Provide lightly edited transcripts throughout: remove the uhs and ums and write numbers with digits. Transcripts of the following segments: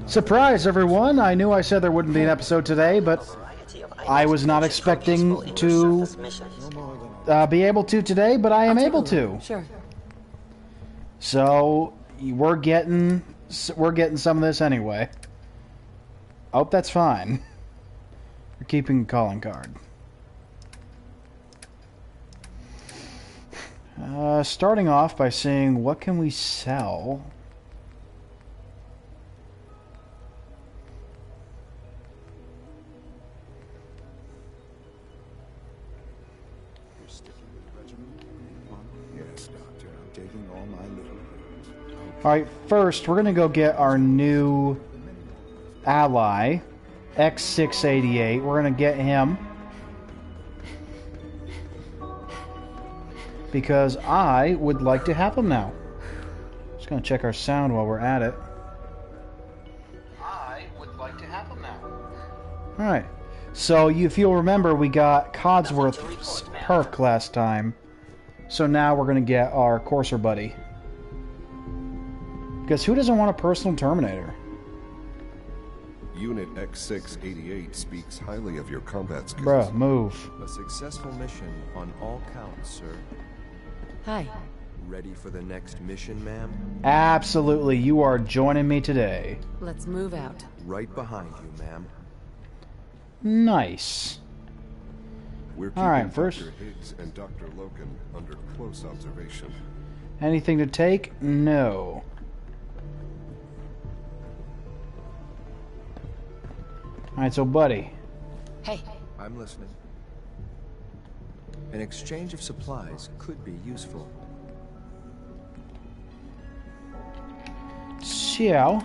Surprise, everyone! I knew I said there wouldn't be an episode today, but I was not expecting to be able to today, but I am able to. Sure. So we're getting some of this anyway. Oh, that's fine. We're keeping a calling card. Starting off by saying, what can we sell? Alright, first, we're going to go get our new ally, X688. We're going to get him. Because I would like to have him now. Just going to check our sound while we're at it. I would like to have him now. Alright. So, if you'll remember, we got Codsworth's perk last time. So now we're going to get our Courser buddy. Because who doesn't want a personal Terminator? Unit X688 speaks highly of your combat skills. Bruh, move. A successful mission on all counts, sir. Hi. Ready for the next mission, ma'am? Absolutely, you are joining me today. Let's move out. Right behind you, ma'am. Nice. We're keeping Alright, first. Dr. Higgs and Dr. Logan under close observation. Anything to take? No. Alright, so buddy. Hey. I'm listening. An exchange of supplies could be useful. So,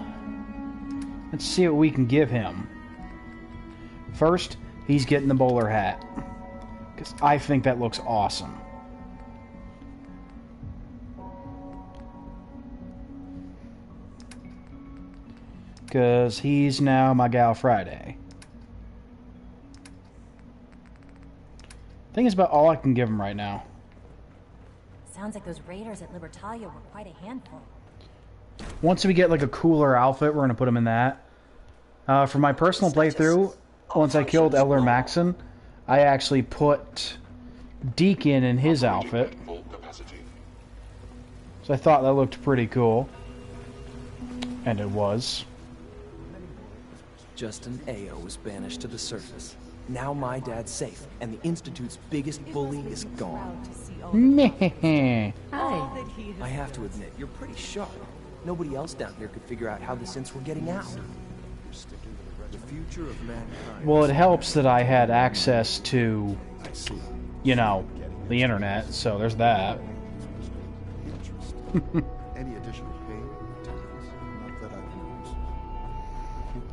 let's see what we can give him. First, he's getting the bowler hat. Because I think that looks awesome. Because he's now my gal Friday. I think it's about all I can give him right now. Sounds like those raiders at Libertalia were quite a handful. Once we get like a cooler outfit, we're going to put him in that. For my personal playthrough, once I killed Elder Maxon, I actually put Deacon in his outfit. So I thought that looked pretty cool. And it was. Justin Ao was banished to the surface. Now my dad's safe, and the Institute's biggest bully is gone. Meh. Hi. I have to admit, you're pretty sharp. Nobody else down here could figure out how the synths were getting out. The future of mankind. Well, it helps that I had access to, you know, the internet, so there's that. Any additional pain? Not that I can use.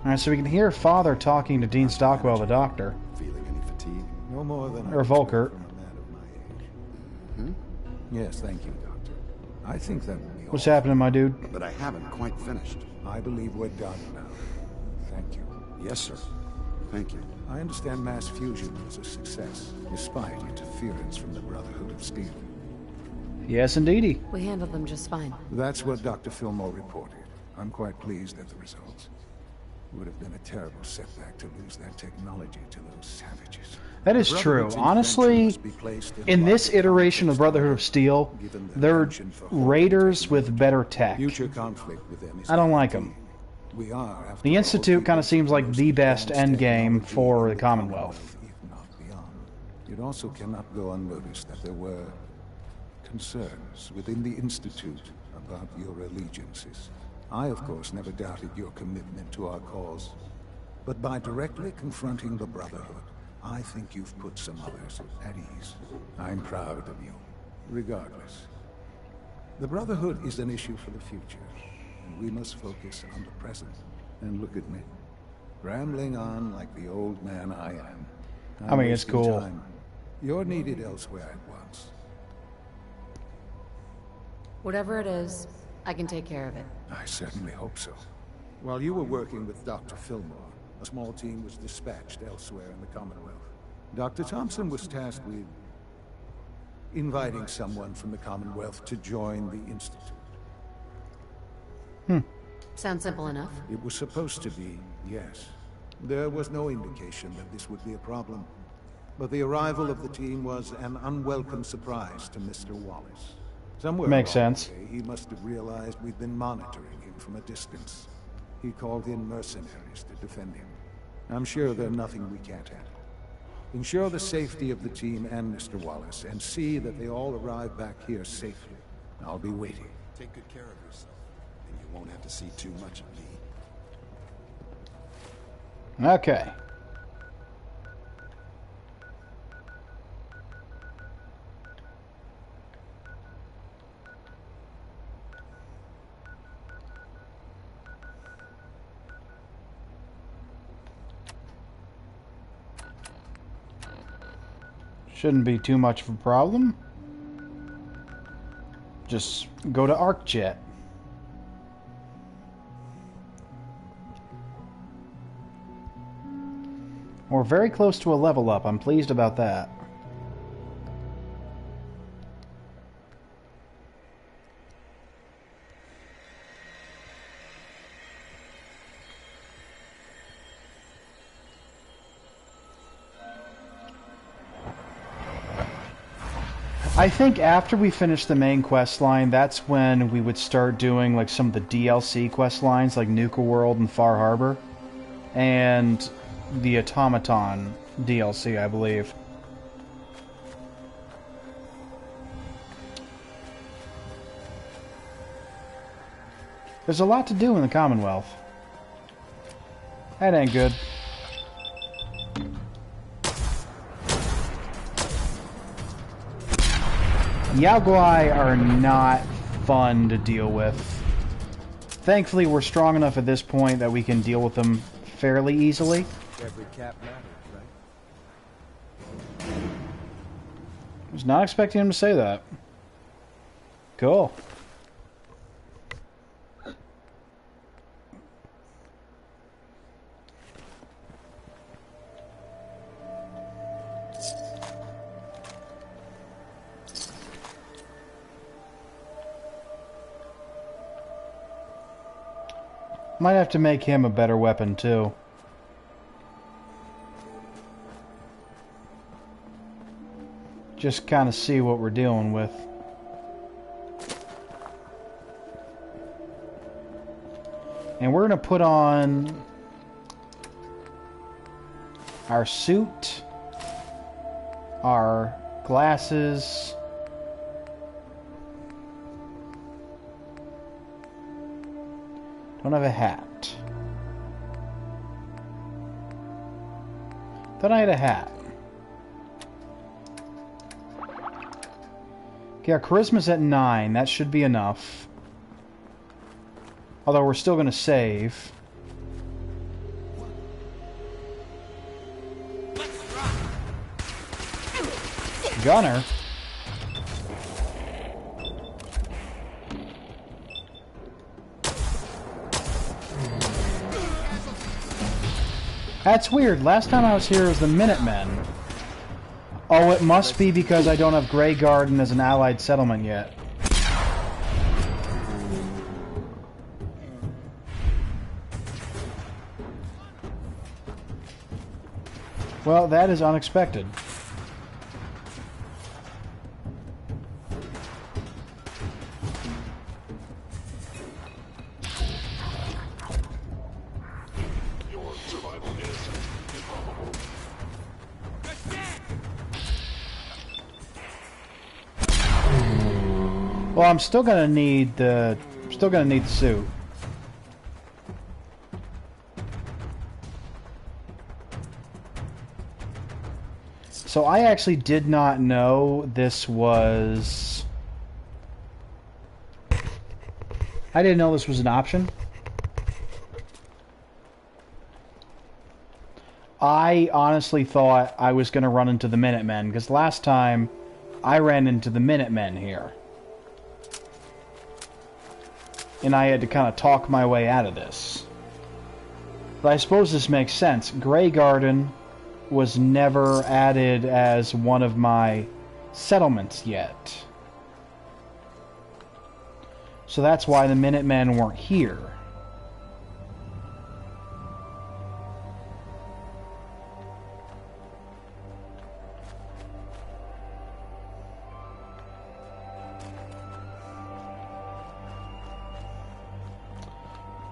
Alright, so we can hear Father talking to Dean Stockwell, the doctor. Feeling any fatigue? No more than Or Volkert. from a man of my age. Yes, thank you, Doctor. I think that will be all. What's happening, my dude? But I haven't quite finished. I believe we're done now. Thank you. Yes, sir. Thank you. I understand mass fusion was a success, despite interference from the Brotherhood of Steel. Yes, indeedy. We handled them just fine. That's what Dr. Fillmore reported. I'm quite pleased at the results. It would have been a terrible setback to lose that technology to those savages. That is true. Honestly, in this iteration of Brotherhood of Steel, they're raiders with better tech. Future conflict with them is I don't like them. We are, after The all, Institute kind of people seems like with the best advanced endgame technology for the in Commonwealth. if not beyond. It also cannot go unnoticed that there were concerns within the Institute about your allegiances. I, of course, never doubted your commitment to our cause. But by directly confronting the Brotherhood, I think you've put some others at ease. I'm proud of you, regardless. The Brotherhood is an issue for the future, and we must focus on the present. And look at me, rambling on like the old man I am. I mean, it's wasting cool. time. You're needed elsewhere at once. Whatever it is, I can take care of it. I certainly hope so. While you were working with Dr. Fillmore, a small team was dispatched elsewhere in the Commonwealth. Dr. Thompson was tasked with inviting someone from the Commonwealth to join the Institute. Sounds simple enough. It was supposed to be, yes. There was no indication that this would be a problem. But the arrival of the team was an unwelcome surprise to Mr. Wallace. Somewhere Makes along sense. the way, he must have realized we'd been monitoring him from a distance. He called in mercenaries to defend him. I'm sure they're nothing we can't handle. Ensure the safety of the team and Mr. Wallace, and see that they all arrive back here safely. I'll be waiting. Take good care of yourself, and you won't have to see too much of me. Okay. Shouldn't be too much of a problem. Just go to ArcJet. We're very close to a level up. I'm pleased about that. I think after we finish the main quest line, that's when we would start doing like some of the DLC quest lines, like Nuka World and Far Harbor, and the Automaton DLC, I believe. There's a lot to do in the Commonwealth. That ain't good. Yaoguai are not fun to deal with. Thankfully, we're strong enough at this point that we can deal with them fairly easily. Every cap matters, right? I was not expecting him to say that. Cool. Might have to make him a better weapon, too. Just kind of see what we're dealing with. And we're going to put on our suit, our glasses. Don't have a hat. Thought I had a hat. Okay, our charisma's at 9. That should be enough. Although we're still going to save. Gunner. That's weird. Last time I was here was the Minutemen. Oh, it must be because I don't have Grey Garden as an allied settlement yet. Well, that is unexpected. Well, I'm still gonna need the suit. So I actually did not know this was... I didn't know this was an option. I honestly thought I was gonna run into the Minutemen, because last time I ran into the Minutemen here. And I had to kind of talk my way out of this. But I suppose this makes sense. Grey Garden was never added as one of my settlements yet. So that's why the Minutemen weren't here.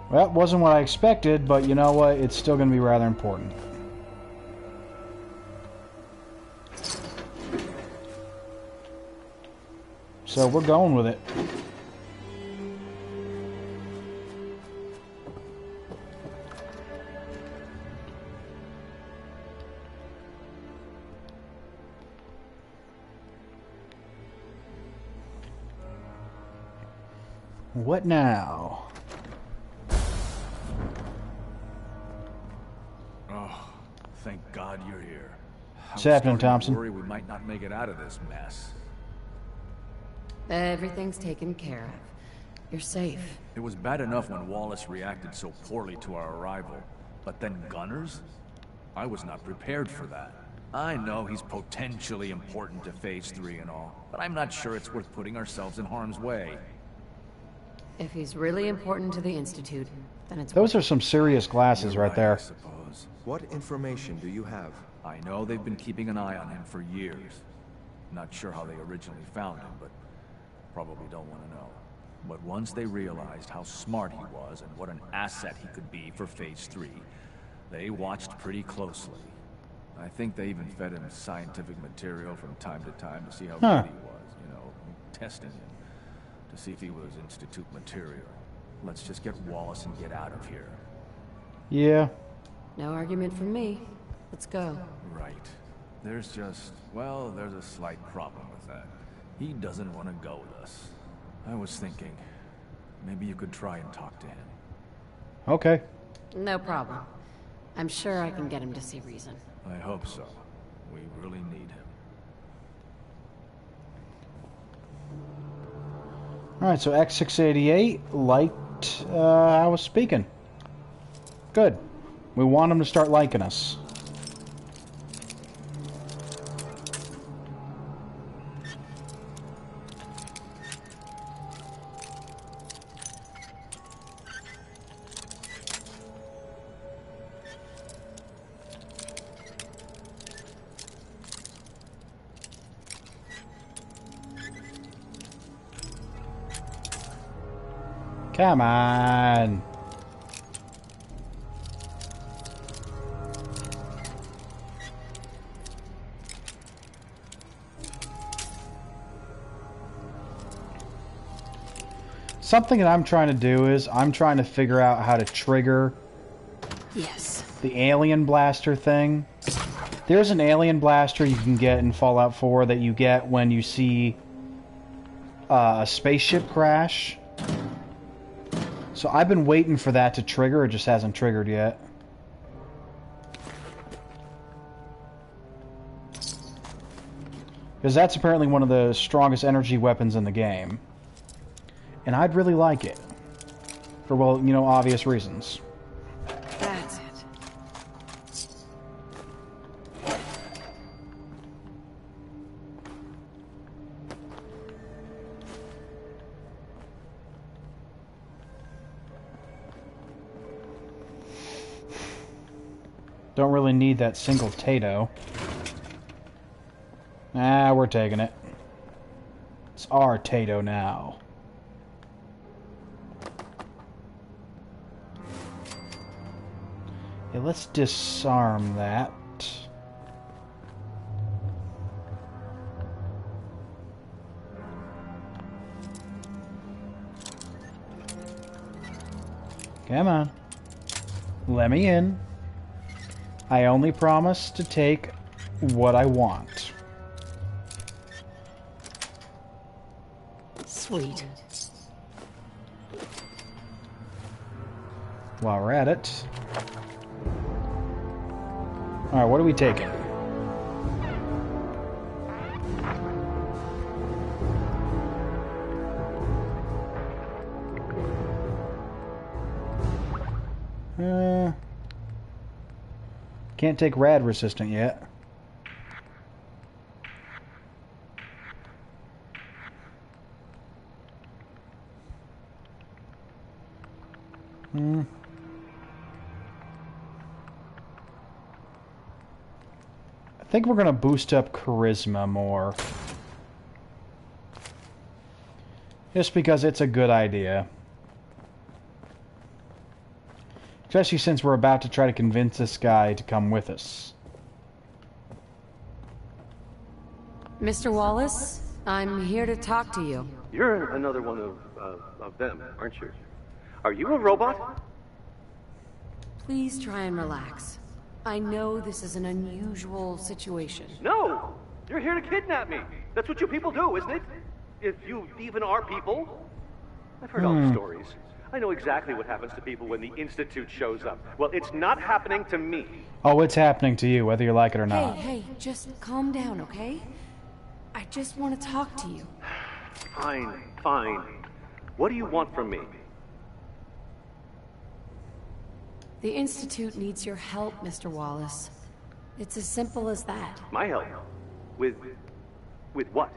Well, it wasn't what I expected, but you know what? It's still going to be rather important. So we're going with it. What now? Oh, thank God you're here. What's happening, Thompson? Worry we might not make it out of this mess. Everything's taken care of. You're safe. It was bad enough when Wallace reacted so poorly to our arrival, but then Gunners? I was not prepared for that. I know he's potentially important to Phase 3 and all, but I'm not sure it's worth putting ourselves in harm's way. If he's really important to the Institute, then it's... Those are some serious glasses You're right there. I suppose. What information do you have? I know they've been keeping an eye on him for years. Not sure how they originally found him, but probably don't want to know. But once they realized how smart he was and what an asset he could be for Phase 3, they watched pretty closely. I think they even fed him scientific material from time to time to see how good he was, you know, testing him. To see if he was Institute material. Let's just get Wallace and get out of here. Yeah. No argument from me. Let's go. Right. There's just, well, there's a slight problem with that. He doesn't want to go with us. I was thinking, maybe you could try and talk to him. Okay. No problem. I'm sure I can get him to see reason. I hope so. We really need him. Alright, so X688 liked I was speaking. Good. We want him to start liking us. Come on. Something that I'm trying to do is I'm trying to figure out how to trigger the alien blaster thing. There's an alien blaster you can get in Fallout 4 that you get when you see a spaceship crash. So I've been waiting for that to trigger, it just hasn't triggered yet. Because that's apparently one of the strongest energy weapons in the game. And I'd really like it. For, well, you know, obvious reasons. That's it. Don't really need that single Tato. Ah, we're taking it. It's our Tato now. Yeah, let's disarm that. Come on. Let me in. I only promise to take what I want. Sweet. While we're at it. Alright, what are we taking? Can't take rad resistant yet. I think we're gonna boost up charisma more. Just because it's a good idea. Especially since we're about to try to convince this guy to come with us. Mr. Wallace, I'm here to talk to you. You're another one of them, aren't you? Are you a robot? Please try and relax. I know this is an unusual situation. No! You're here to kidnap me. That's what you people do, isn't it? If you even are people. I've heard all the stories. I know exactly what happens to people when the Institute shows up. Well, it's not happening to me. Oh, it's happening to you, whether you like it or not. Hey, just calm down, okay? I just want to talk to you. Fine, fine. What do you want from me? The Institute needs your help, Mr. Wallace. It's as simple as that. My help? With what?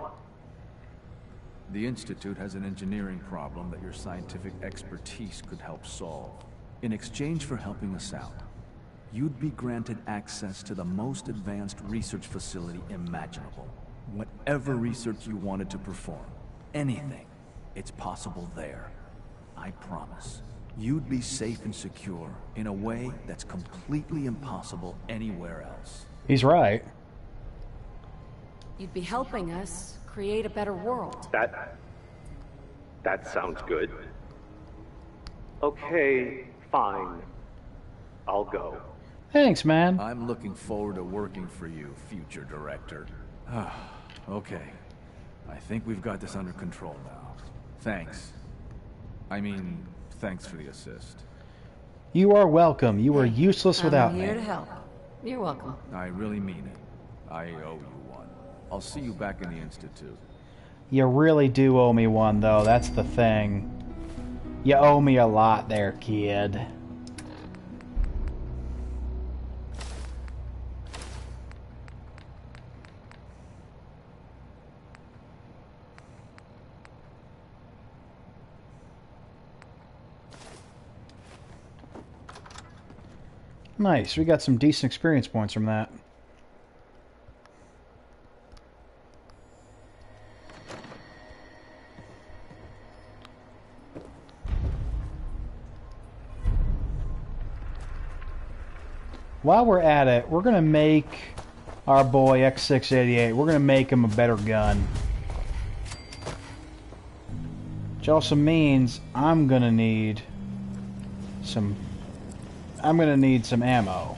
The Institute has an engineering problem that your scientific expertise could help solve. In exchange for helping us out, you'd be granted access to the most advanced research facility imaginable. Whatever research you wanted to perform, anything, it's possible there. I promise. You'd be safe and secure in a way that's completely impossible anywhere else. He's right. You'd be helping us create a better world. That sounds good. Okay, fine. I'll go. Thanks, man. I'm looking forward to working for you, future director. Okay. I think we've got this under control now. Thanks. I mean, thanks for the assist. You are welcome. You were useless without I'm me. here to help. You're welcome. I really mean it. I owe you one. I'll see you back in the Institute. You really do owe me one, though. That's the thing. You owe me a lot there, kid. Nice. We got some decent experience points from that. While we're at it, we're going to make our boy X688, we're going to make him a better gun. Which also means I'm going to need some ammo.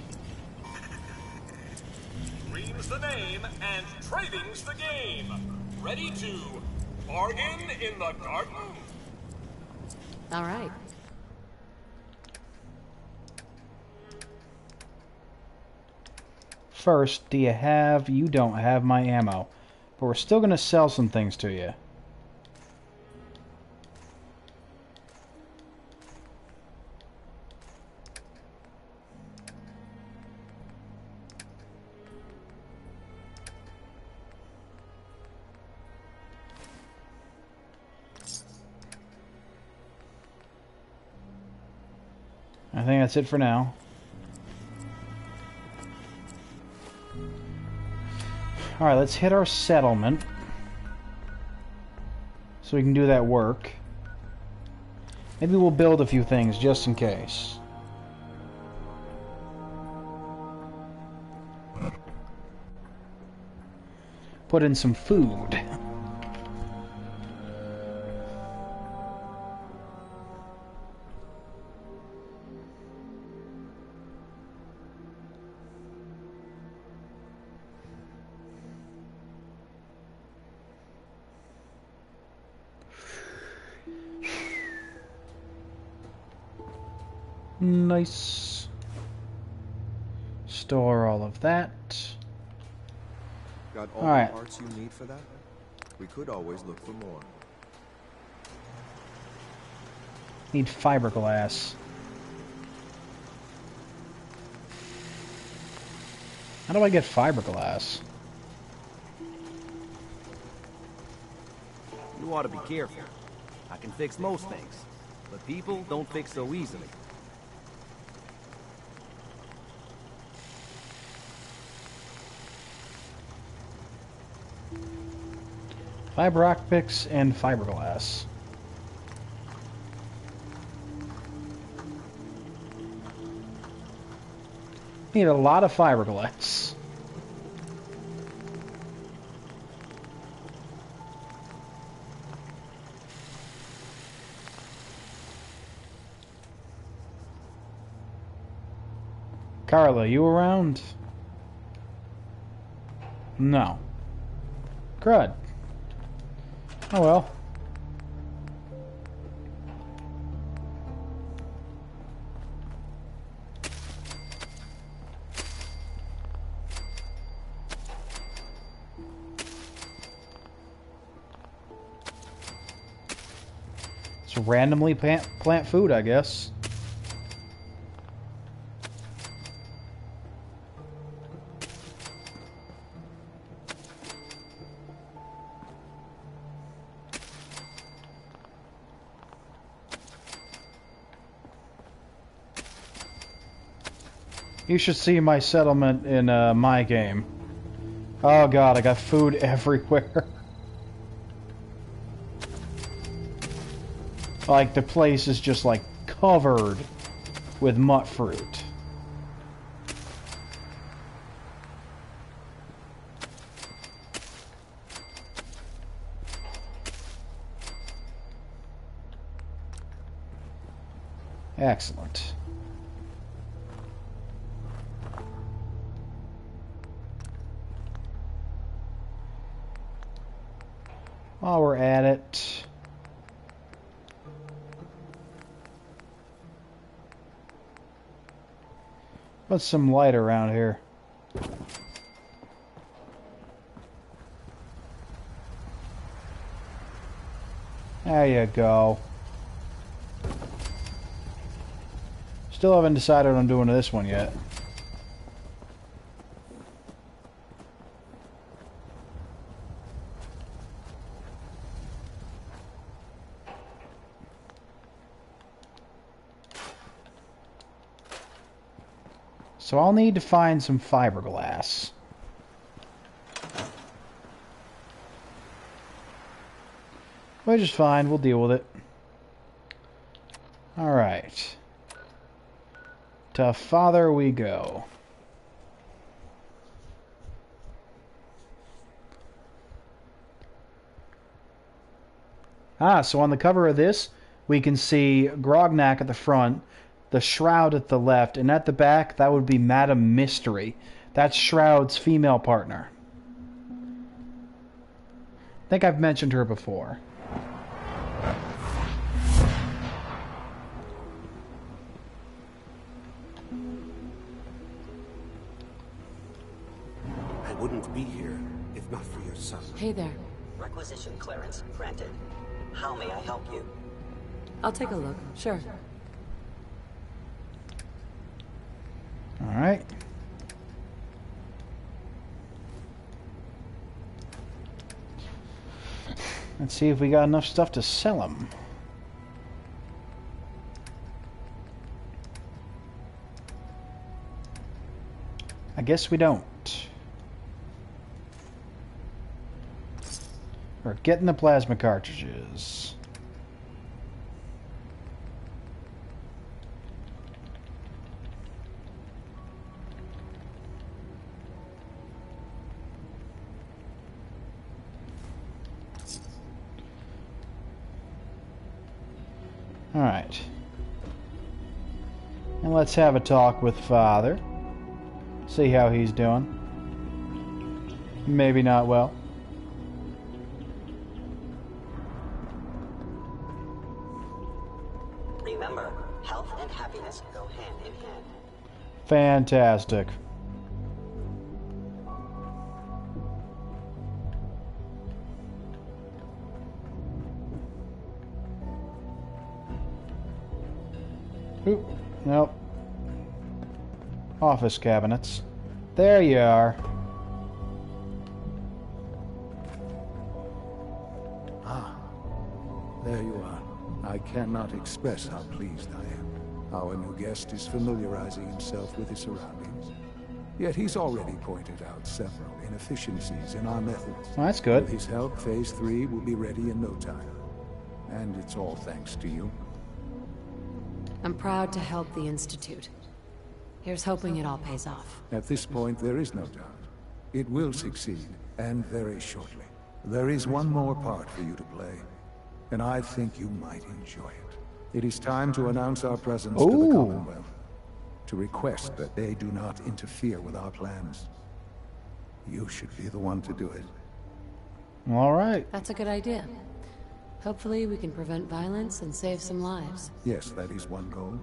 Green's the name and trading's the game. Ready to bargain in the garden? All right. First, you don't have my ammo. But we're still going to sell some things to you. I think that's it for now. Alright, let's hit our settlement. So we can do that work. Maybe we'll build a few things just in case. Put in some food. Nice. Store all of that. Got all Alright. the parts you need for that? We could always look for more. Need fiberglass. How do I get fiberglass? You ought to be careful. I can fix most things, but people don't fix so easily. Fiber optics and fiberglass. Need a lot of fiberglass. Carla, you around? No. Crud. Oh well. Just randomly plant food, I guess. You should see my settlement in my game. Oh god, I got food everywhere. Like, the place is just like covered with mutt fruit. Excellent. While we're at it, put some light around here. There you go. Still haven't decided what I'm doing to this one yet. So I'll need to find some fiberglass. Which is fine, we'll deal with it. Alright. To Father we go. Ah, so on the cover of this, we can see Grognak at the front, the Shroud at the left, and at the back, that would be Madame Mystery. That's Shroud's female partner. I think I've mentioned her before. I wouldn't be here if not for your son. Hey there. Requisition clearance granted. How may I help you? I'll take a look. Sure. Alright. Let's see if we got enough stuff to sell them. I guess we don't. We're getting the plasma cartridges. Alright. And let's have a talk with Father. See how he's doing. Maybe not well. Remember, health and happiness go hand in hand. Fantastic. Oop, nope. Office cabinets. There you are. Ah, there you are. I cannot express how pleased I am. Our new guest is familiarizing himself with his surroundings. Yet he's already pointed out several inefficiencies in our methods. Well, that's good. With his help, Phase 3 will be ready in no time. And it's all thanks to you. I'm proud to help the Institute. Here's hoping it all pays off. At this point, there is no doubt. It will succeed, and very shortly. There is one more part for you to play, and I think you might enjoy it. It is time to announce our presence to the Commonwealth, to request that they do not interfere with our plans. You should be the one to do it. All right. That's a good idea. Hopefully we can prevent violence and save some lives. Yes, that is one goal.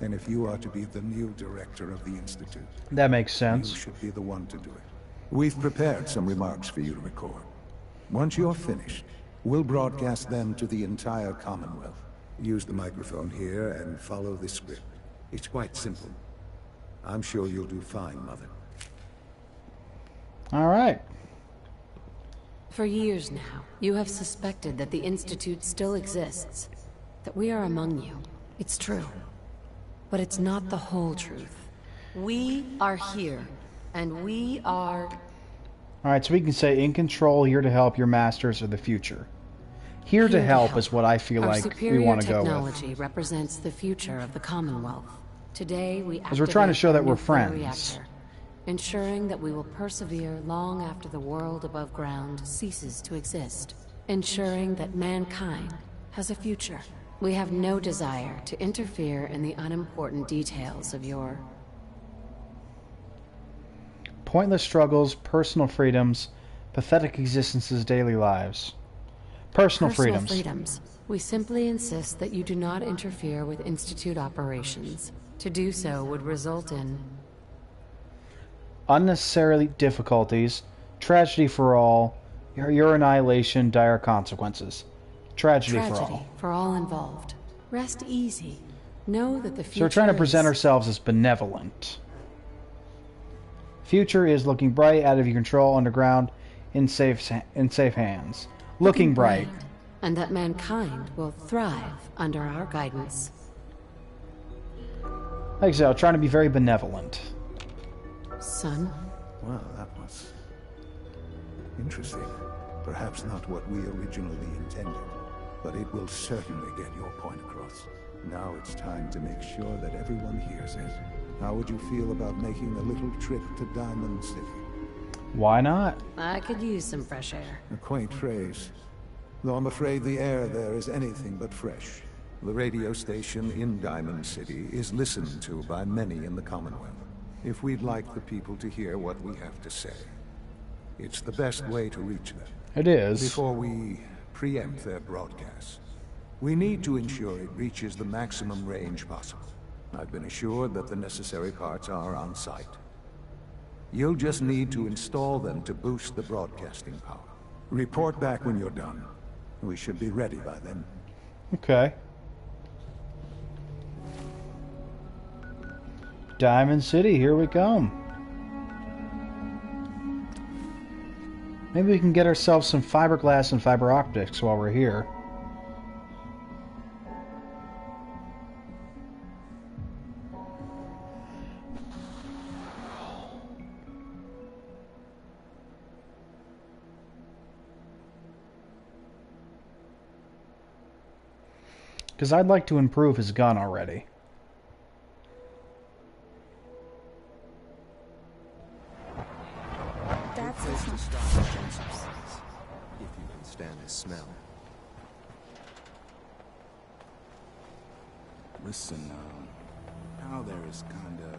And if you are to be the new director of the Institute, that makes sense. You should be the one to do it. We've prepared some remarks for you to record. Once you're finished, we'll broadcast them to the entire Commonwealth. Use the microphone here and follow this script. It's quite simple. I'm sure you'll do fine, Mother. All right. For years now, you have suspected that the Institute still exists, that we are among you. It's true. But it's not the whole truth. We are here, and we are... Alright, so we can say, in control, here to help, your masters of the future. Here to help is what I feel like we want to go with. Our superior technology represents the future of the Commonwealth. Today, we because we're trying to show that we're friends. Reactor, ensuring that we will persevere long after the world above ground ceases to exist. Ensuring that mankind has a future. We have no desire to interfere in the unimportant details of your... pointless struggles, personal freedoms, pathetic existences, daily lives. Personal freedoms. We simply insist that you do not interfere with Institute operations. To do so would result in... unnecessarily difficulties, tragedy for all, your annihilation, dire consequences. Tragedy for all involved. Rest easy. Know that the future. So we're trying to present ourselves as benevolent. Future is looking bright, out of your control, underground, in safe hands. Looking bright. And that mankind will thrive under our guidance. Like I said, I'm trying to be very benevolent. Son? Well, that was interesting. Perhaps not what we originally intended, but it will certainly get your point across. Now it's time to make sure that everyone hears it. How would you feel about making a little trip to Diamond City? Why not? I could use some fresh air. A quaint phrase. Though I'm afraid the air there is anything but fresh. The radio station in Diamond City is listened to by many in the Commonwealth. If we'd like the people to hear what we have to say, it's the best way to reach them. It is. Before we preempt their broadcast, we need to ensure it reaches the maximum range possible. I've been assured that the necessary parts are on site. You'll just need to install them to boost the broadcasting power. Report back when you're done. We should be ready by then. Okay. Diamond City, here we come. Maybe we can get ourselves some fiberglass and fiber optics while we're here. Because I'd like to improve his gun already. That's a place to stop and get some sense, if you can stand the smell. Listen, now there is kind of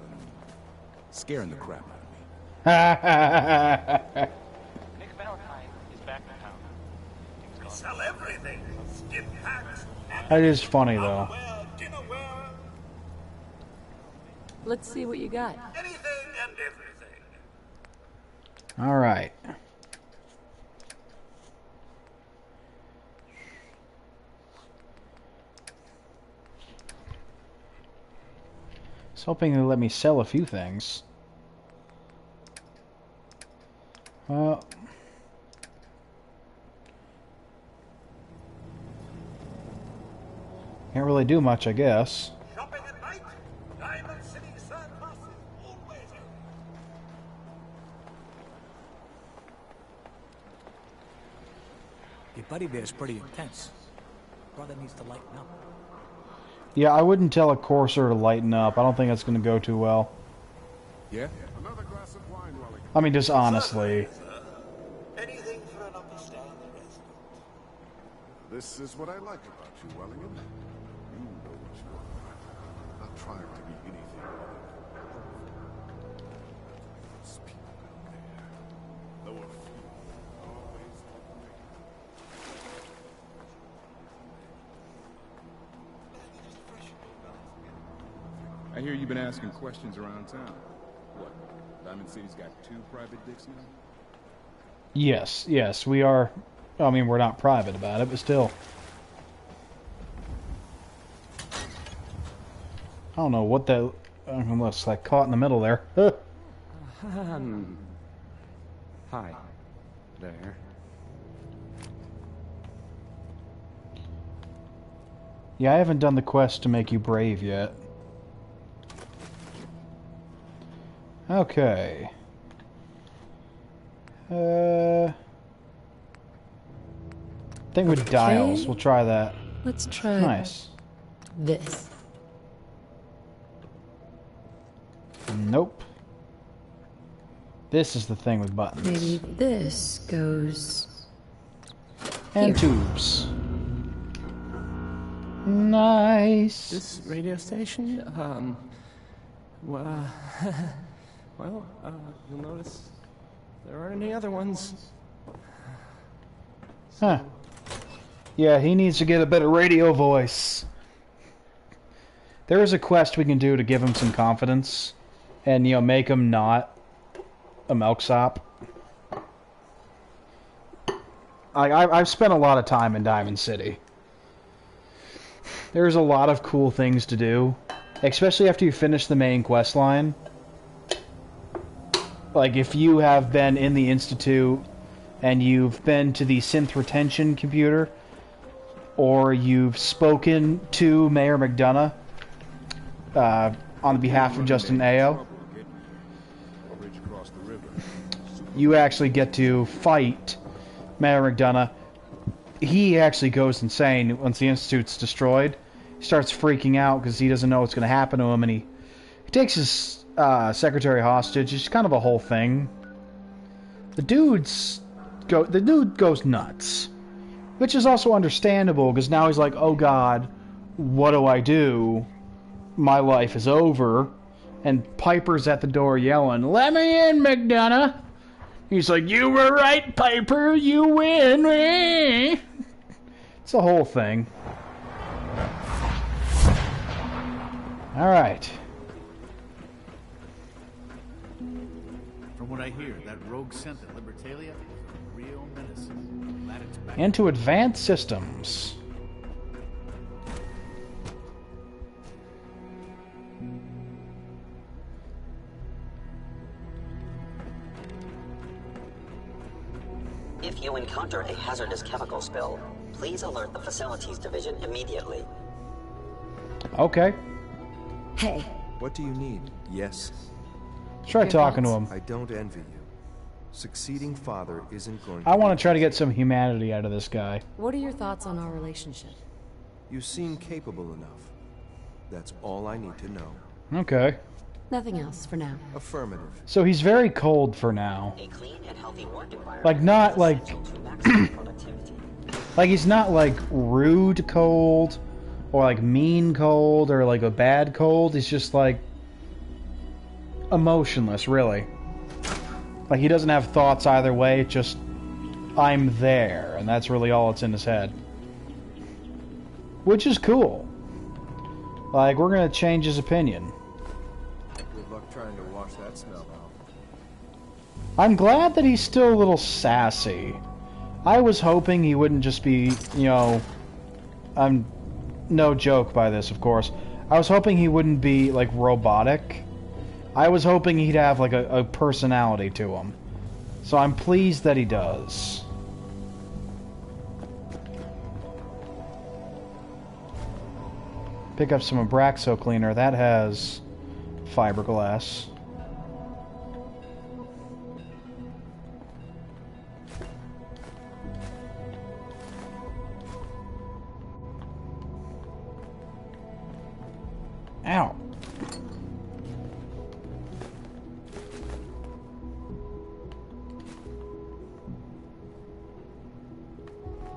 scaring the crap out of me. Nick Valentine is back in town. We sell everything. Skin packs. That is funny, though. Let's see what you got. Anything and everything. All right. I was hoping they'd let me sell a few things. Can't really do much, I guess. Shopping at night? Diamond City Surplus is always open. Your buddy there's pretty intense. Brother needs to lighten up. Yeah, I wouldn't tell a courser to lighten up. I don't think that's going to go too well. Yeah? I mean, just honestly. Anything for an upper-standing resident. This is what I like about you, Wellingham. You know what you are. Not trying to be anything other than those people down there. There were few, always I hear you've been asking questions around town. What? Diamond City's got 2 private dicks now? Yes, we are. I mean, we're not private about it, but still. I don't know what that looks like. Caught in the middle there. Hi. There. Yeah, I haven't done the quest to make you brave yet. Okay. Thing with dials. We'll try that. Let's try Nice. this. Nope. This is the thing with buttons. Maybe this goes... And here. tubes. Nice. This radio station, well, you'll notice there aren't any other ones. Huh. Yeah, he needs to get a better radio voice. There is a quest we can do to give him some confidence. And, you know, make him not a milksop. I've spent a lot of time in Diamond City. There's a lot of cool things to do. Especially after you finish the main quest line. Like, if you have been in the Institute and you've been to the synth retention computer, or you've spoken to Mayor McDonough on behalf of Justin Ao, you actually get to fight Mayor McDonough. He actually goes insane once the Institute's destroyed. He starts freaking out because he doesn't know what's going to happen to him, and he takes his secretary hostage. It's kind of a whole thing. The dude goes nuts, which is also understandable because now he's like, oh god, what do I do? My life is over. And Piper's at the door yelling, let me in, McDonough. He's like, you were right, Piper, you win. It's a whole thing. Alright. From what I hear, that rogue scent at Libertalia is a real menace. Glad it's back. Into advanced systems. If you encounter a hazardous chemical spill, please alert the Facilities Division immediately. Okay. Hey. What do you need? Yes. Try talking to him. I don't envy you. Succeeding father isn't going to... I want to try to get some humanity out of this guy. What are your thoughts on our relationship? You seem capable enough. That's all I need to know. Okay. Nothing else for now. Affirmative. So he's very cold for now. A clean and healthy work environment. Like, not like... like, he's not like rude cold, or like mean cold, or like a bad cold. He's just like emotionless, really. Like, he doesn't have thoughts either way. It's just, I'm there, and that's really all that's in his head. Which is cool. Like, we're gonna change his opinion. Good luck trying to wash that smell out. I'm glad that he's still a little sassy. I was hoping he wouldn't just be, you know... I'm no joke by this, of course. I was hoping he wouldn't be, like, robotic. I was hoping he'd have, like, a personality to him. So I'm pleased that he does. Pick up some Abraxo cleaner. That has fiberglass. Ow.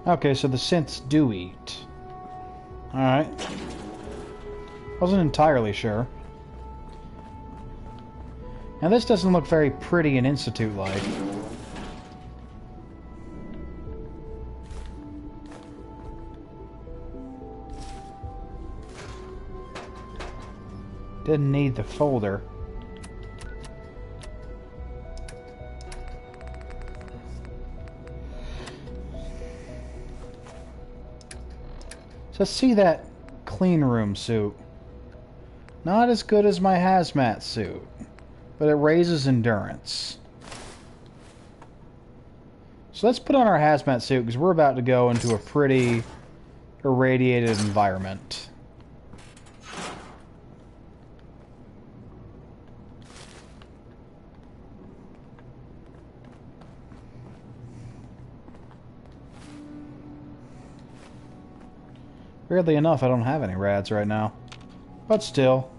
Okay, so the synths do eat. Alright. Wasn't entirely sure. Now this doesn't look very pretty and Institute-like. Didn't need the folder. So see that clean room suit. Not as good as my hazmat suit, but it raises endurance. So let's put on our hazmat suit because we're about to go into a pretty irradiated environment. Weirdly enough, I don't have any rads right now. But still.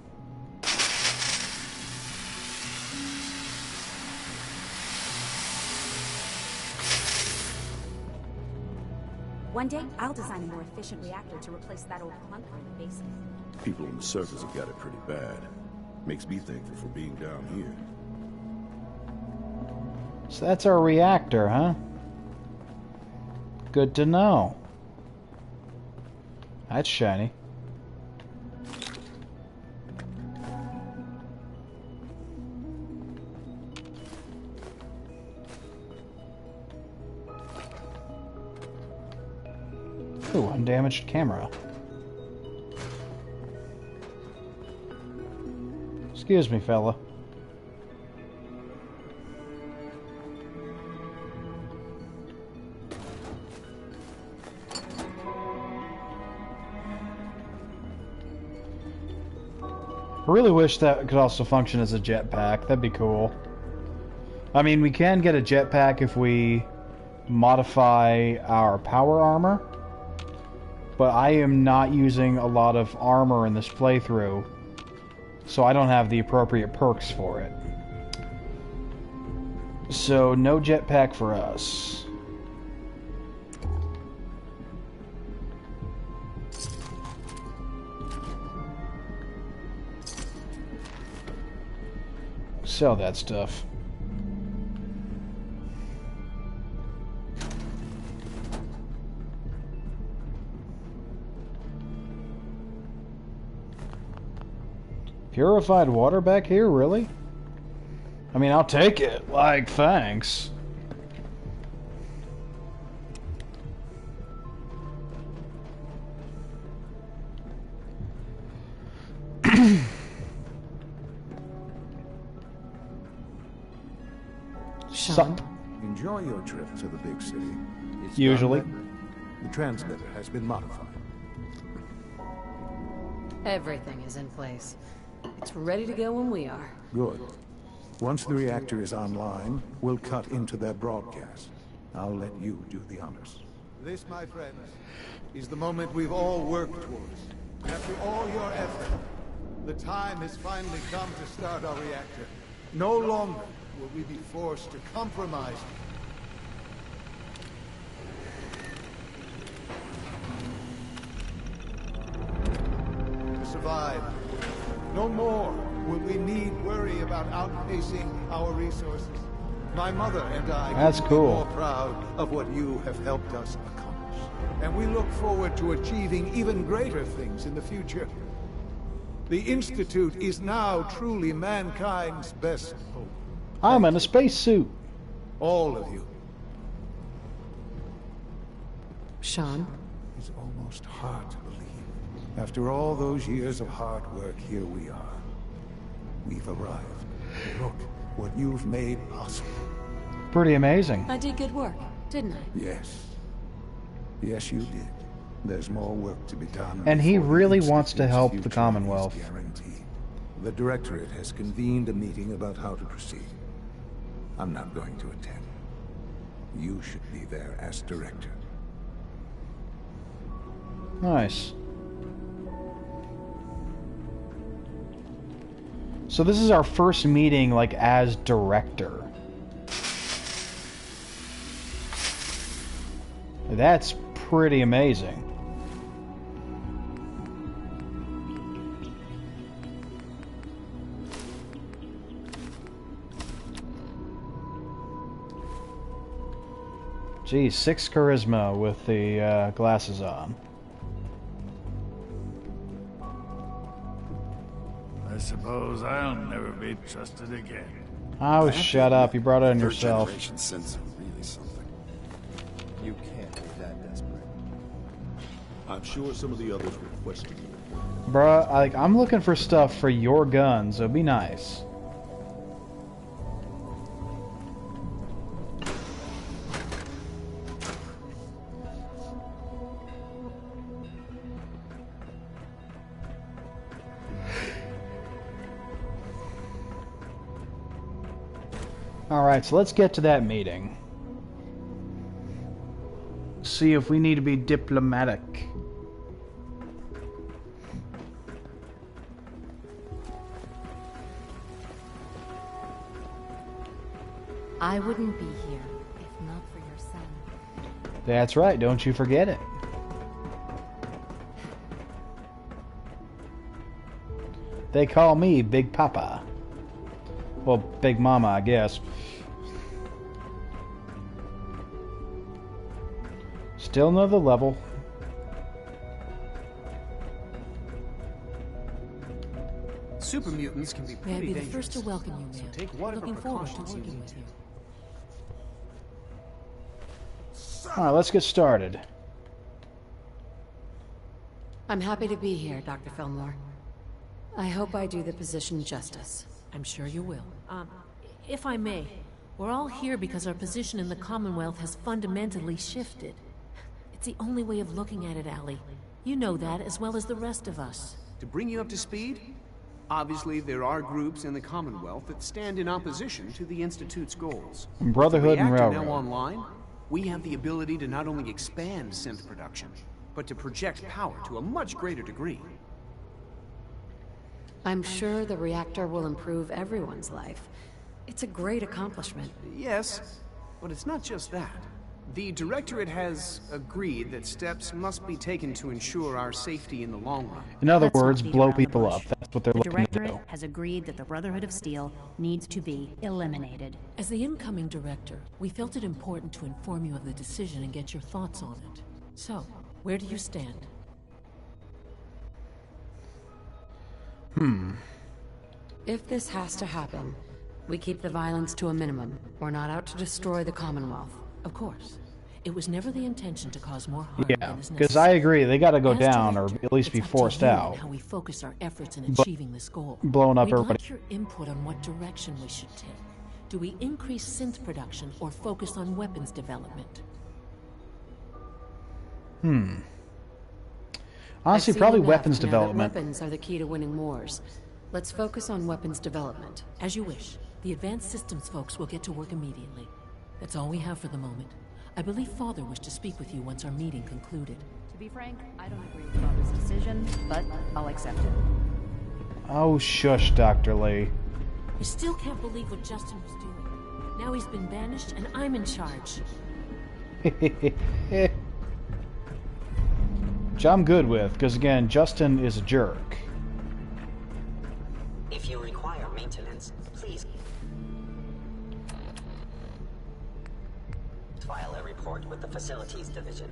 One day, I'll design a more efficient reactor to replace that old clunker in the basement. People on the surface have got it pretty bad. Makes me thankful for being down here. So that's our reactor, huh? Good to know. That's shiny. Ooh, undamaged camera. Excuse me, fella. I really wish that could also function as a jetpack. That'd be cool. I mean, we can get a jetpack if we modify our power armor, but I am not using a lot of armor in this playthrough, so I don't have the appropriate perks for it. So, no jetpack for us. Sell that stuff. Purified water back here, really? I mean, I'll take it. Like, thanks. Sup? Enjoy your trip to the big city. It's Usually. The transmitter has been modified. Everything is in place. It's ready to go when we are. Good. Once the reactor is online, we'll cut into their broadcast. I'll let you do the honors. This, my friends, is the moment we've all worked towards. After all your effort, the time has finally come to start our reactor. No longer will we be forced to compromise. To survive. No more will we need worry about outpacing our resources. My mother and I That's couldn't cool. be more proud of what you have helped us accomplish. And we look forward to achieving even greater things in the future. The Institute is now truly mankind's best hope. I'm in a spacesuit. All of you. Sean? It's almost hard to believe. After all those years of hard work, here we are. We've arrived. Look what you've made possible. Pretty amazing. I did good work, didn't I? Yes. Yes, you did. There's more work to be done. And he before the really wants to Institute's help the future Commonwealth. is guaranteed. The Directorate has convened a meeting about how to proceed. I'm not going to attend. You should be there as Director. Nice. So this is our first meeting, like, as director. That's pretty amazing. Geez, 6 charisma with the glasses on. I suppose I'll never be trusted again. Oh, shut up. You brought it on Third yourself. generation sins are really something. You can't be that desperate. I'm sure some of the others will question you. Bruh, like, I'm looking for stuff for your guns, so be nice. Alright, so let's get to that meeting. See if we need to be diplomatic. I wouldn't be here if not for your son. That's right, don't you forget it. They call me Big Papa. Well, Big Mama, I guess. Still another level. Super mutants can be May I pretty be the dangerous. first to welcome you, So man. take whatever Looking forward to precautions you working need with to. you. Alright, let's get started. I'm happy to be here, Dr. Fillmore. I hope I do the position justice. I'm sure you will. If I may, we're all here because our position in the Commonwealth has fundamentally shifted. It's the only way of looking at it, Allie. You know that as well as the rest of us. To bring you up to speed, obviously there are groups in the Commonwealth that stand in opposition to the Institute's goals. Brotherhood With the and reactor Railroad. now online, we have the ability to not only expand synth production, but to project power to a much greater degree. I'm sure the reactor will improve everyone's life. It's a great accomplishment. Yes, but it's not just that. The Directorate has agreed that steps must be taken to ensure our safety in the long run. In other Let's not words, beat blow around the people bush. up. That's what they're The looking to Directorate do. has agreed that the Brotherhood of Steel needs to be eliminated. As the incoming director, we felt it important to inform you of the decision and get your thoughts on it. So, where do you stand? If this has to happen, we keep the violence to a minimum. We're not out to destroy the Commonwealth. Of course. It was never the intention to cause more harm Yeah, than is because I necessary. agree. They got to go As down or director, at least be it's up to forced you and out. how we focus our efforts in But achieving this goal. blowing up We'd everybody. like your input on what direction we should take. Do we increase synth production or focus on weapons development? Honestly, I've seen probably enough weapons to know that development. Weapons are the key to winning wars. Let's focus on weapons development. As you wish. The advanced systems folks will get to work immediately. That's all we have for the moment. I believe Father wished to speak with you once our meeting concluded. To be frank, I don't agree with Father's decision, but I'll accept it. Oh, shush, Dr. Lee. I still can't believe what Justin was doing. Now he's been banished and I'm in charge. Which I'm good with, because again, Justin is a jerk. If you require maintenance, please file a report with the Facilities Division.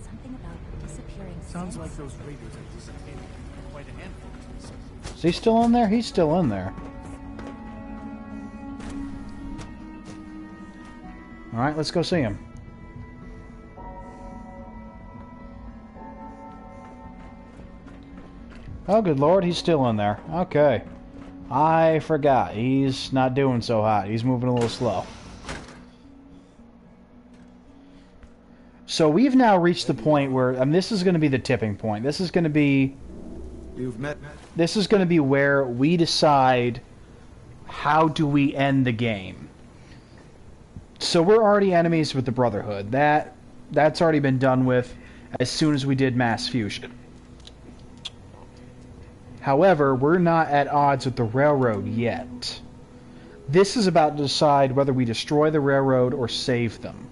Something about disappearing Sounds synths. like those raiders are dissipating. Quite a handful. Is he still in there? He's still in there. Alright, let's go see him. Oh, good lord, he's still in there. Okay. I forgot. He's not doing so hot. He's moving a little slow. So we've now reached the point where, and this is going to be the tipping point. This is going to be... You've met... This is going to be where we decide how do we end the game. So we're already enemies with the Brotherhood. That's already been done with as soon as we did mass fusion. However, we're not at odds with the Railroad yet. This is about to decide whether we destroy the Railroad or save them.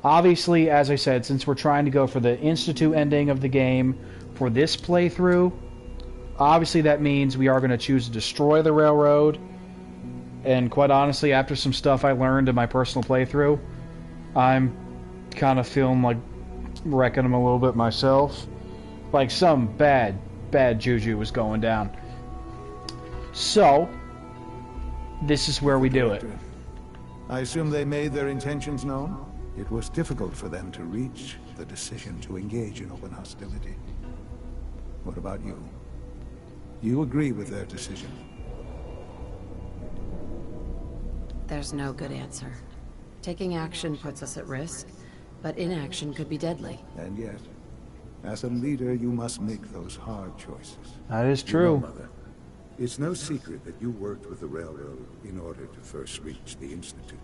Obviously, as I said, since we're trying to go for the Institute ending of the game for this playthrough, obviously that means we are going to choose to destroy the Railroad. And quite honestly, after some stuff I learned in my personal playthrough, I'm kind of feeling like wrecking them a little bit myself. Like some bad juju was going down. So, this is where we do it. I assume they made their intentions known? It was difficult for them to reach the decision to engage in open hostility. What about you? You agree with their decision? There's no good answer. Taking action puts us at risk, but inaction could be deadly. And yet, as a leader, you must make those hard choices. That is true. You know, Mother, it's no secret that you worked with the Railroad in order to first reach the Institute.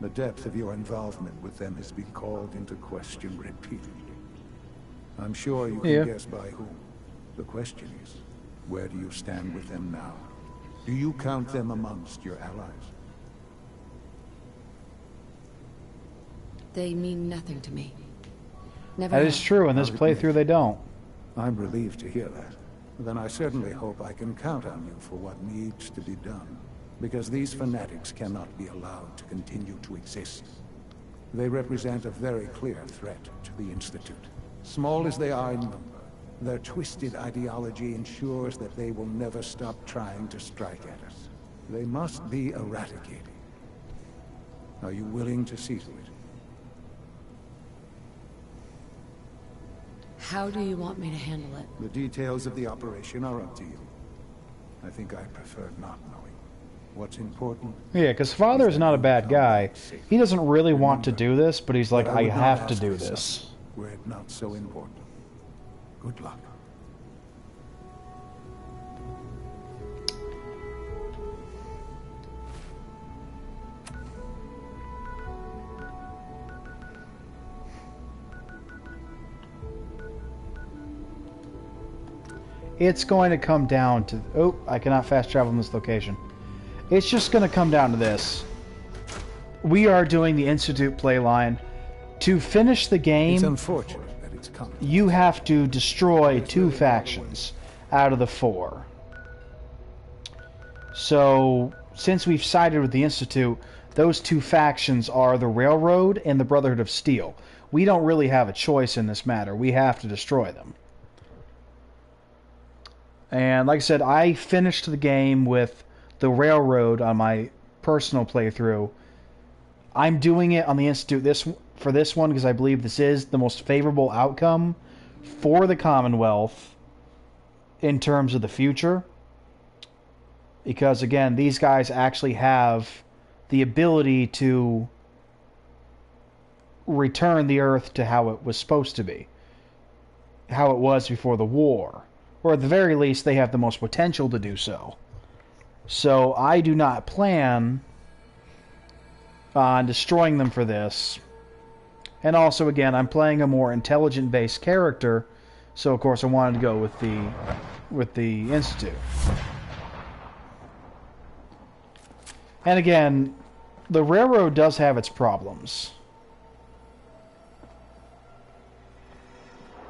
The depth of your involvement with them has been called into question repeatedly. I'm sure you can guess by whom. The question is, where do you stand with them now? Do you count them amongst your allies? They mean nothing to me. Never That is true. In this playthrough, they don't. I'm relieved to hear that. Then I certainly hope I can count on you for what needs to be done. Because these fanatics cannot be allowed to continue to exist. They represent a very clear threat to the Institute. Small as they are in number, their twisted ideology ensures that they will never stop trying to strike at us. They must be eradicated. Are you willing to see to it? How do you want me to handle it? The details of the operation are up to you. I think I prefer not knowing. What's important? Yeah, because Father is not a bad guy. He doesn't really want to do this, but he's like, I have to do this. Were it not so important. Good luck. It's going to come down to... Oh, I cannot fast travel in this location. It's just going to come down to this. We are doing the Institute playline. To finish the game... It's unfortunate that it's coming. You have to destroy 2 factions out of the 4. So, since we've sided with the Institute, those 2 factions are the Railroad and the Brotherhood of Steel. We don't really have a choice in this matter. We have to destroy them. And like I said, I finished the game with the Railroad on my personal playthrough. I'm doing it on the Institute for this one because I believe this is the most favorable outcome for the Commonwealth in terms of the future. Because again, these guys actually have the ability to return the Earth to how it was supposed to be. How it was before the war. Or at the very least, they have the most potential to do so. So I do not plan on destroying them for this. And also, again, I'm playing a more intelligent-based character, so of course I wanted to go with the Institute. And again, the Railroad does have its problems.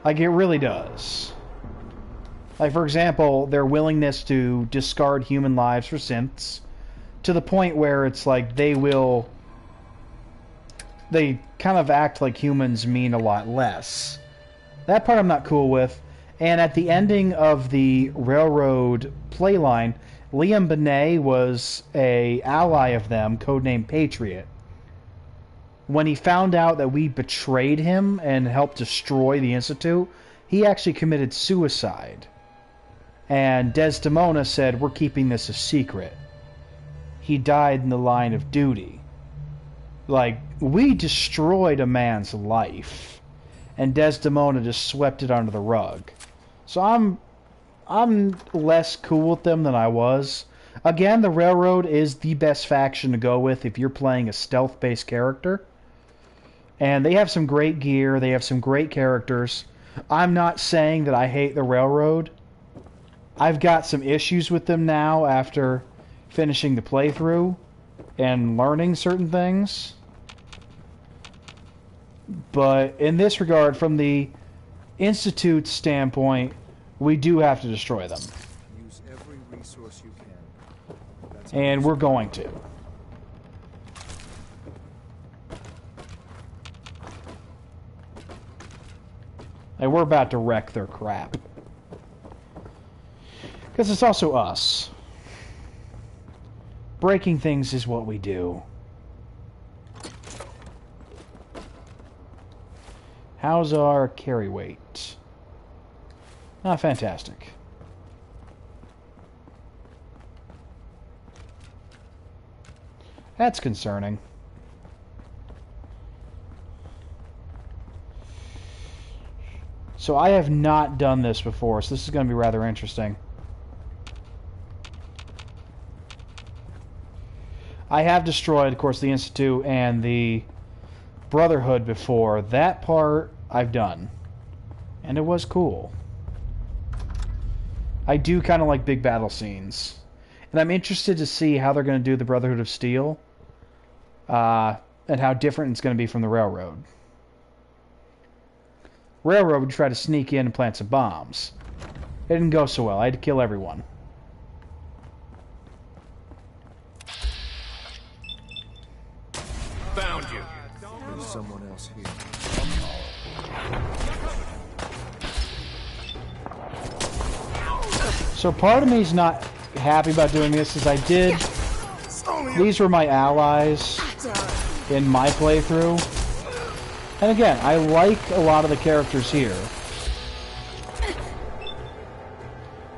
Like, it really does. Like, for example, their willingness to discard human lives for synths, to the point where it's like they kind of act like humans mean a lot less. That part I'm not cool with. And at the ending of the Railroad playline, Liam Benet was an ally of them, codenamed Patriot. When he found out that we betrayed him and helped destroy the Institute, he actually committed suicide. And Desdemona said, we're keeping this a secret. He died in the line of duty. Like, we destroyed a man's life. And Desdemona just swept it under the rug. So I'm less cool with them than I was. Again, the Railroad is the best faction to go with if you're playing a stealth-based character. And they have some great gear, they have some great characters. I'm not saying that I hate the Railroad. I've got some issues with them now after finishing the playthrough and learning certain things. But in this regard, from the Institute's standpoint, we do have to destroy them. Use every resource you can. And we're going to. And we're about to wreck their crap. Because it's also us. Breaking things is what we do. How's our carry weight? Not fantastic. That's concerning. So I have not done this before, so this is going to be rather interesting. I have destroyed, of course, the Institute and the Brotherhood before. That part I've done. And it was cool. I do kind of like big battle scenes. And I'm interested to see how they're going to do the Brotherhood of Steel. And how different it's going to be from the Railroad. Railroad would try to sneak in and plant some bombs. It didn't go so well. I had to kill everyone. Found you. There's someone else here. So part of me is not happy about doing this, as I did. These were my allies in my playthrough. And again, I like a lot of the characters here.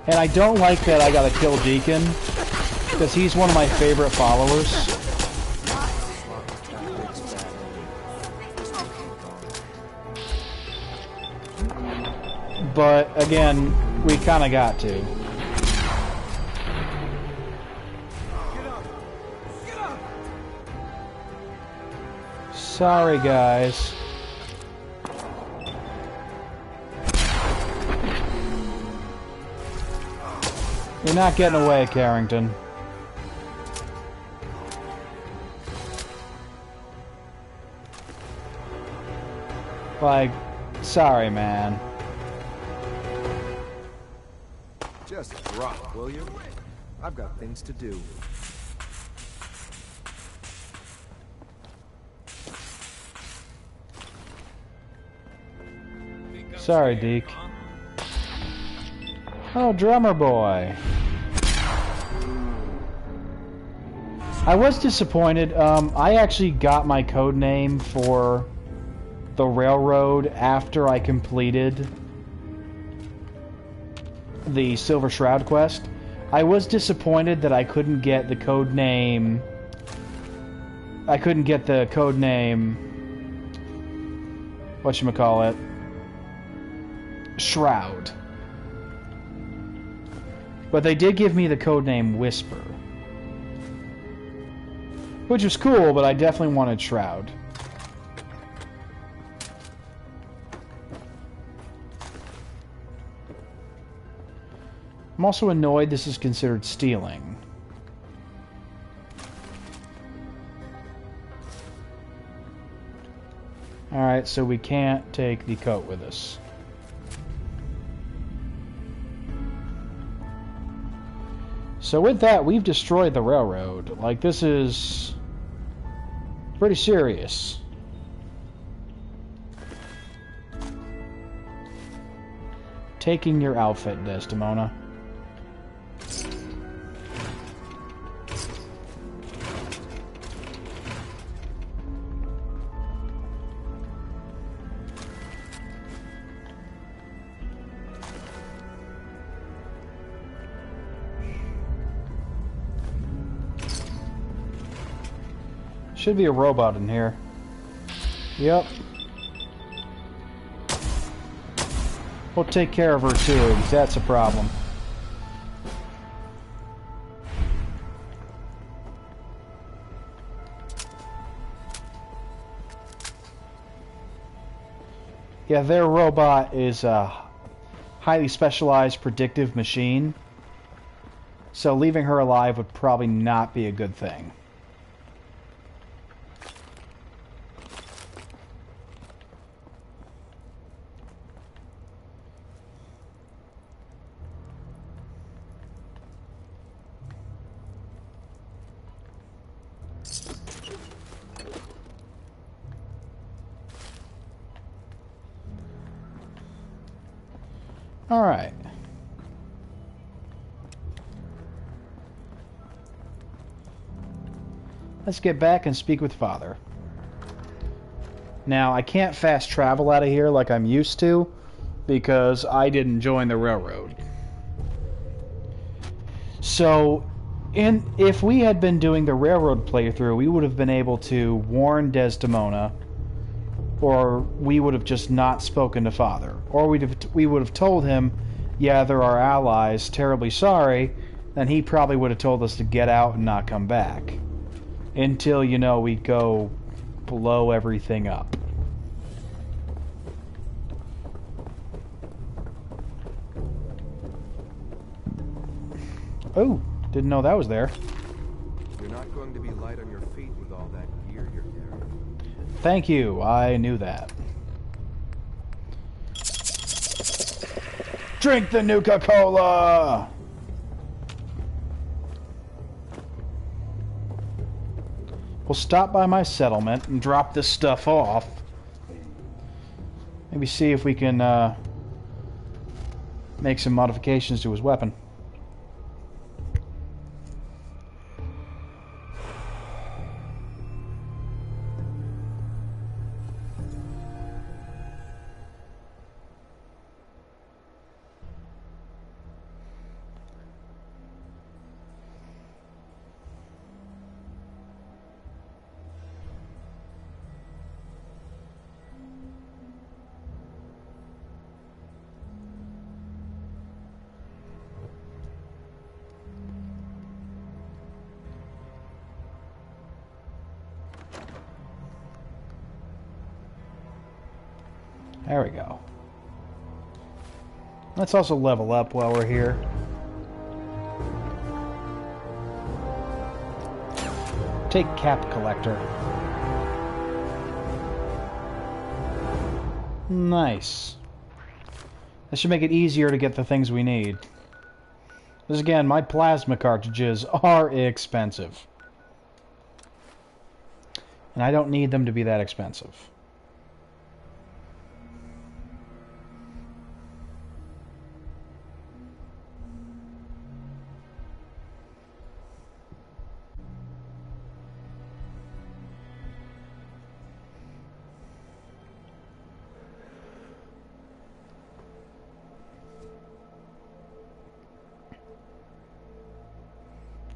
And I don't like that I gotta kill Deacon, because he's one of my favorite followers. But again, we kinda got to. Sorry, guys. You're not getting away, Carrington. Like, sorry, man. Just drop, will you? I've got things to do. Sorry, Deke. Oh, drummer boy. I was disappointed. I actually got my code name for the Railroad after I completed the Silver Shroud quest. I was disappointed that I couldn't get the code name. Whatchamacallit? Shroud. But they did give me the codename Whisper. Which was cool, but I definitely wanted Shroud. I'm also annoyed this is considered stealing. Alright, so we can't take the coat with us. So with that, we've destroyed the Railroad. Like, this is pretty serious. Taking your outfit, Desdemona. Should be a robot in here. Yep. We'll take care of her too, because that's a problem. Yeah, their robot is a highly specialized predictive machine. So leaving her alive would probably not be a good thing. All right. Let's get back and speak with Father. Now, I can't fast travel out of here like I'm used to because I didn't join the railroad. So, if we had been doing the railroad playthrough, we would have been able to warn Desdemona, or we would have just not spoken to Father. Or we would have told him, yeah, they're our allies, terribly sorry, then he probably would have told us to get out and not come back. Until, you know, we go blow everything up. Oh, didn't know that was there. You're not going to be light on your feet with all that gear you're carrying. Thank you, I knew that. Drink the Nuka-Cola! We'll stop by my settlement and drop this stuff off. Maybe see if we can make some modifications to his weapon. There we go. Let's also level up while we're here. Take Cap Collector. Nice. This should make it easier to get the things we need. Because again, my plasma cartridges are expensive. And I don't need them to be that expensive.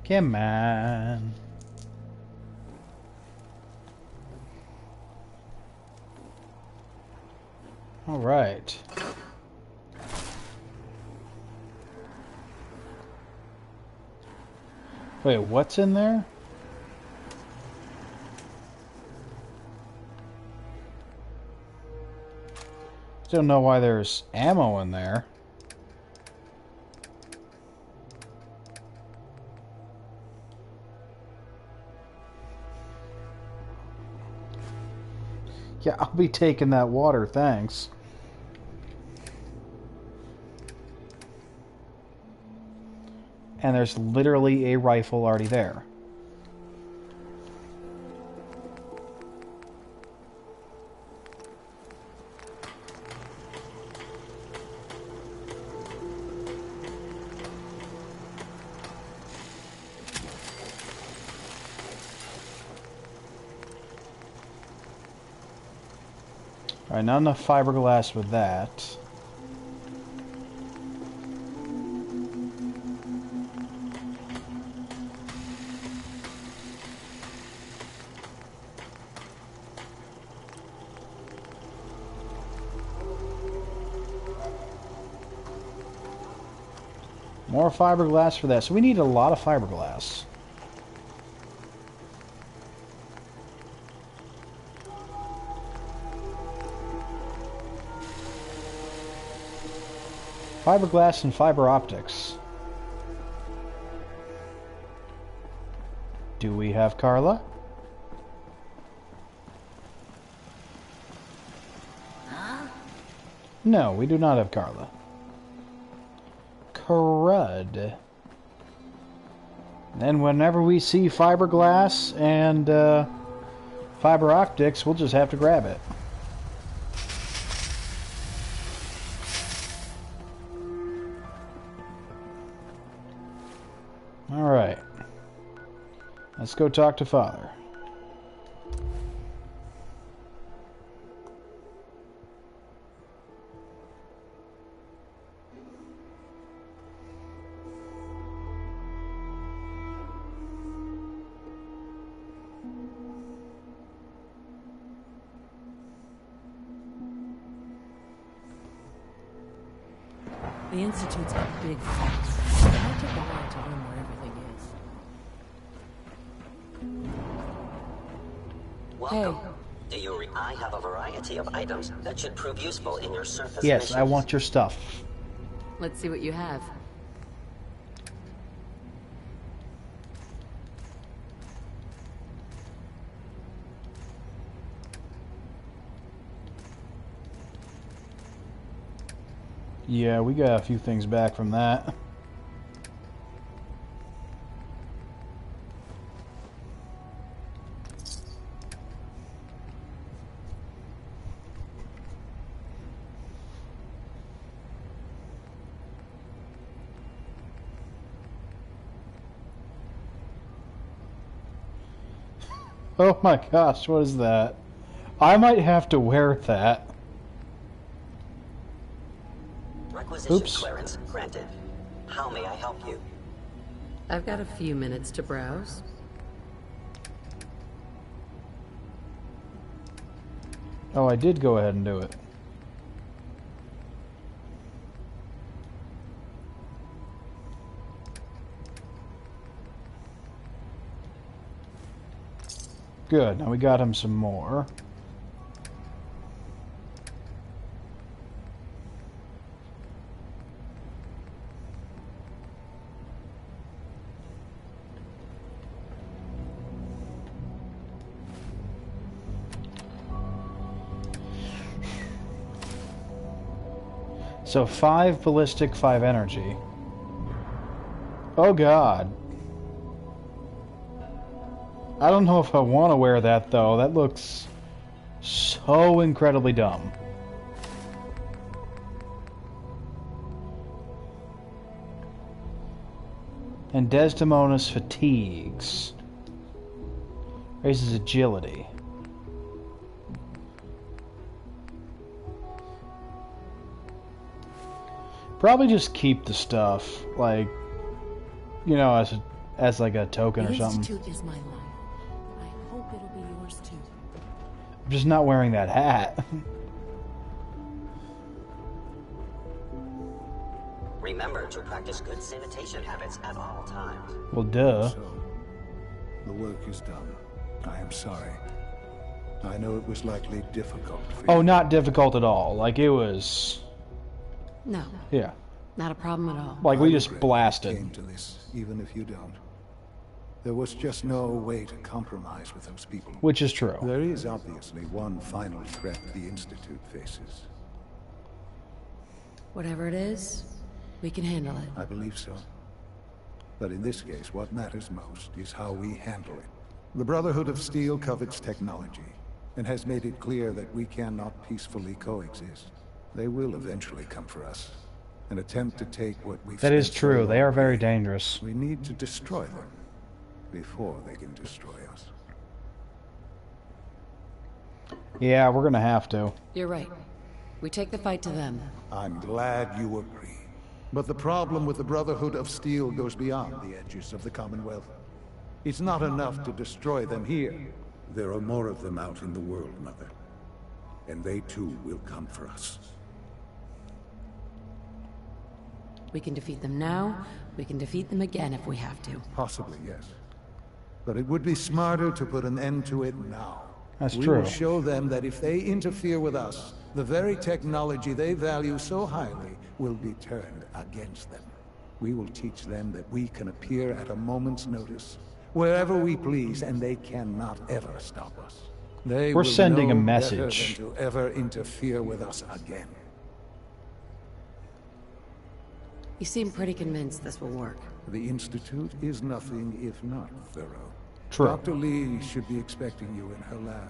Come on. All right. Wait, what's in there? Don't know why there's ammo in there. Yeah, I'll be taking that water, thanks. And there's literally a rifle already there. Alright, not enough fiberglass with that. More fiberglass for that. So we need a lot of fiberglass. Fiberglass and fiber optics. Do we have Carla? No, we do not have Carla. Crud. And whenever we see fiberglass and fiber optics, we'll just have to grab it. Alright. Let's go talk to Father. The Institute's a big factory. It might take a while to learn where everything is. Welcome. Do you I have a variety of items that should prove useful in your surface Yes, missions. I want your stuff. Let's see what you have. Yeah, we got a few things back from that. Oh my gosh, what is that? I might have to wear that. Requisition Oops. clearance granted. How may I help you? I've got a few minutes to browse. Oh, I did go ahead and do it. Good, now we got him some more. So 5 ballistic, 5 energy. Oh god. I don't know if I want to wear that though. That looks so incredibly dumb. And Desdemona's fatigues. Raises agility. Probably just keep the stuff, like, you know, as like a token or something. The Institute is my life. I hope it'll be yours too. I'm just not wearing that hat. Remember to practice good sanitation habits at all times. Well, duh. So, the work is done. I am sorry. I know it was likely difficult for you. Oh, not difficult at all. Like, it was... No. Yeah. Not a problem at all. Like, we I just regret blasted. we came to this, even if you don't. There was just no way to compromise with those people. Which is true. There is obviously one final threat the Institute faces. Whatever it is, we can handle it. I believe so. But in this case, what matters most is how we handle it. The Brotherhood of Steel covets technology, and has made it clear that we cannot peacefully coexist. They will eventually come for us, and attempt to take what we've That is spent so true. long They are very with. dangerous. We need to destroy them before they can destroy us. Yeah, we're gonna have to. You're right. We take the fight to them. I'm glad you agree. But the problem with the Brotherhood of Steel goes beyond the edges of the Commonwealth. It's not enough to destroy them here. There are more of them out in the world, Mother. And they too will come for us. We can defeat them now. We can defeat them again if we have to. Possibly, yes. But it would be smarter to put an end to it now. That's We true. will show them that if they interfere with us, The very technology they value so highly will be turned against them. We will teach them that we can appear at a moment's notice, wherever we please, and they cannot ever stop us. They We're will sending a know message. better than to ever interfere with us again. You seem pretty convinced this will work. The Institute is nothing if not thorough. True. Dr. Lee should be expecting you in her lab.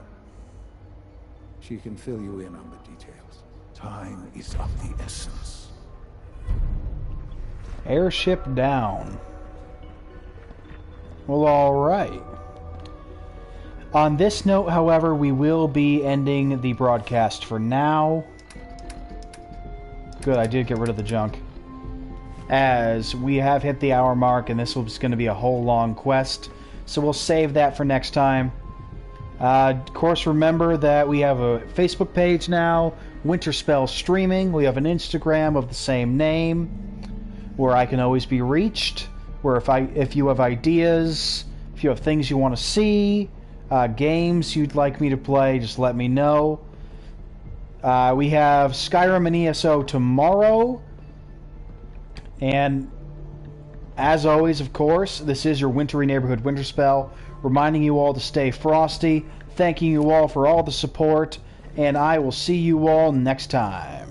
She can fill you in on the details. Time is of the essence. Airship down. Well, alright. On this note, however, we will be ending the broadcast for now. Good, I did get rid of the junk. As we have hit the hour mark, and this was going to be a whole long quest. So we'll save that for next time. Of course, remember that we have a Facebook page now, Winterspelll Streaming. We have an Instagram of the same name, where I can always be reached. Where if you have ideas, if you have things you want to see, games you'd like me to play, just let me know. We have Skyrim and ESO tomorrow. And as always, of course, this is your wintry neighborhood Winterspell, reminding you all to stay frosty, thanking you all for all the support, and I will see you all next time.